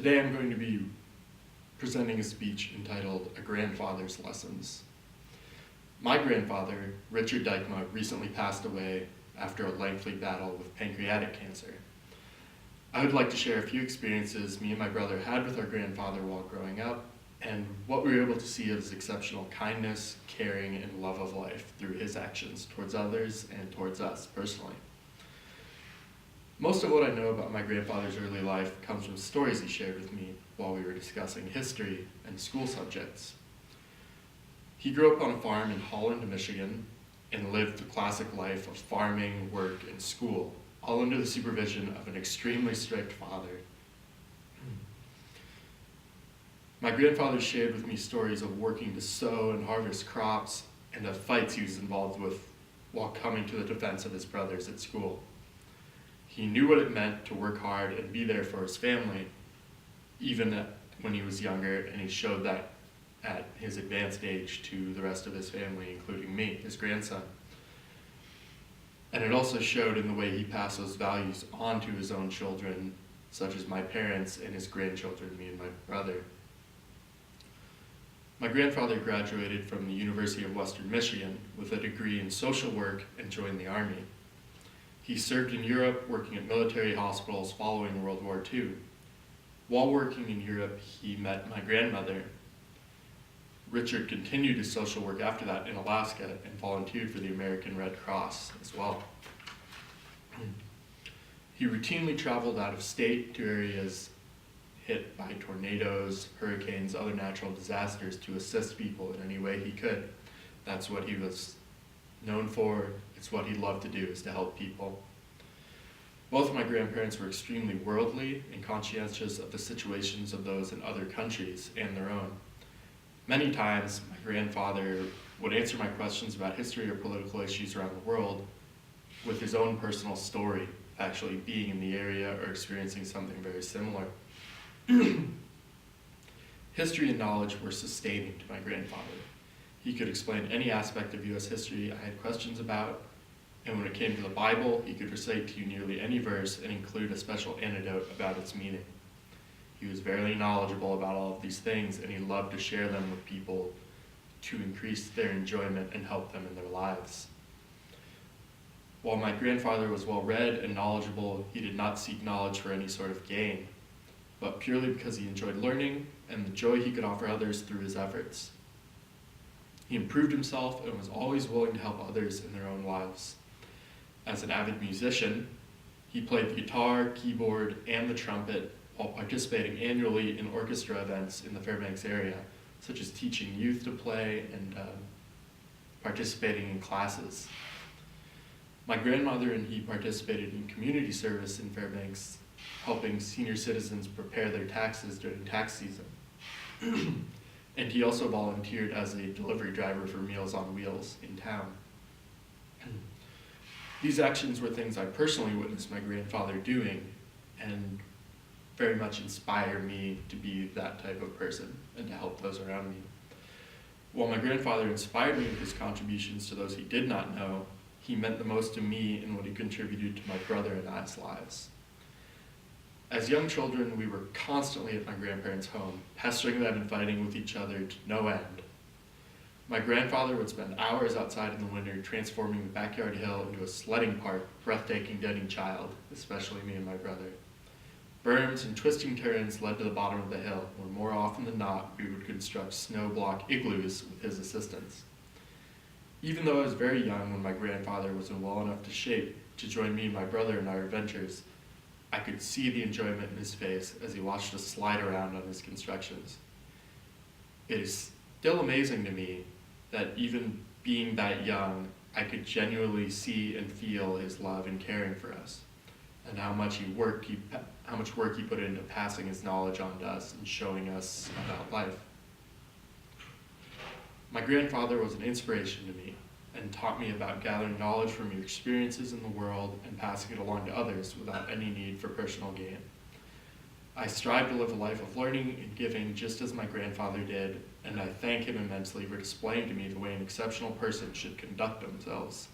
Today I'm going to be presenting a speech entitled A Grandfather's Lessons. My grandfather, Richard Dykema, recently passed away after a lengthy battle with pancreatic cancer. I would like to share a few experiences me and my brother had with our grandfather while growing up, and what we were able to see of his exceptional kindness, caring, and love of life through his actions towards others and towards us personally. Most of what I know about my grandfather's early life comes from stories he shared with me while we were discussing history and school subjects. He grew up on a farm in Holland, Michigan, and lived the classic life of farming, work, and school, all under the supervision of an extremely strict father. My grandfather shared with me stories of working to sow and harvest crops and of fights he was involved with while coming to the defense of his brothers at school. He knew what it meant to work hard and be there for his family, even when he was younger, and he showed that at his advanced age to the rest of his family, including me, his grandson. And it also showed in the way he passed those values on to his own children, such as my parents and his grandchildren, me and my brother. My grandfather graduated from the University of Western Michigan with a degree in social work and joined the Army. He served in Europe, working at military hospitals following World War II. While working in Europe, he met my grandmother. Richard continued his social work after that in Alaska and volunteered for the American Red Cross as well. He routinely traveled out of state to areas hit by tornadoes, hurricanes, other natural disasters to assist people in any way he could. That's what he was known for. It's what he loved to do, is to help people. Both of my grandparents were extremely worldly and conscientious of the situations of those in other countries and their own. Many times, my grandfather would answer my questions about history or political issues around the world with his own personal story, actually being in the area or experiencing something very similar. History and knowledge were sustaining to my grandfather. He could explain any aspect of U.S. history I had questions about, and when it came to the Bible, he could recite to you nearly any verse and include a special anecdote about its meaning. He was very knowledgeable about all of these things, and he loved to share them with people to increase their enjoyment and help them in their lives. While my grandfather was well-read and knowledgeable, he did not seek knowledge for any sort of gain, but purely because he enjoyed learning and the joy he could offer others through his efforts. He improved himself and was always willing to help others in their own lives. As an avid musician, he played the guitar, keyboard, and the trumpet while participating annually in orchestra events in the Fairbanks area, such as teaching youth to play and participating in classes. My grandmother and he participated in community service in Fairbanks, helping senior citizens prepare their taxes during tax season. And he also volunteered as a delivery driver for Meals on Wheels in town. These actions were things I personally witnessed my grandfather doing, and very much inspire me to be that type of person and to help those around me. While my grandfather inspired me with his contributions to those he did not know, he meant the most to me in what he contributed to my brother and I's lives. As young children, we were constantly at my grandparents' home, pestering them and fighting with each other to no end. My grandfather would spend hours outside in the winter transforming the backyard hill into a sledding park, breathtaking to any child, especially me and my brother. Berms and twisting turns led to the bottom of the hill, where more often than not, we would construct snow block igloos with his assistance. Even though I was very young when my grandfather was in well enough shape to join me and my brother in our adventures, I could see the enjoyment in his face as he watched us slide around on his constructions. It is still amazing to me that even being that young, I could genuinely see and feel his love and caring for us, and how much work he put into passing his knowledge on to us and showing us about life. My grandfather was an inspiration to me and taught me about gathering knowledge from your experiences in the world and passing it along to others without any need for personal gain. I strive to live a life of learning and giving just as my grandfather did, and I thank him immensely for displaying to me the way an exceptional person should conduct themselves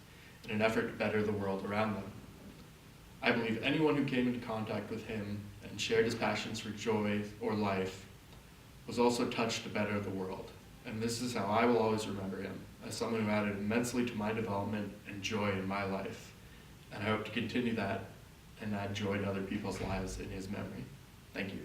in an effort to better the world around them. I believe anyone who came into contact with him and shared his passions for joy or life was also touched to better the world. And this is how I will always remember him, as someone who added immensely to my development and joy in my life. And I hope to continue that and add joy to other people's lives in his memory. Thank you.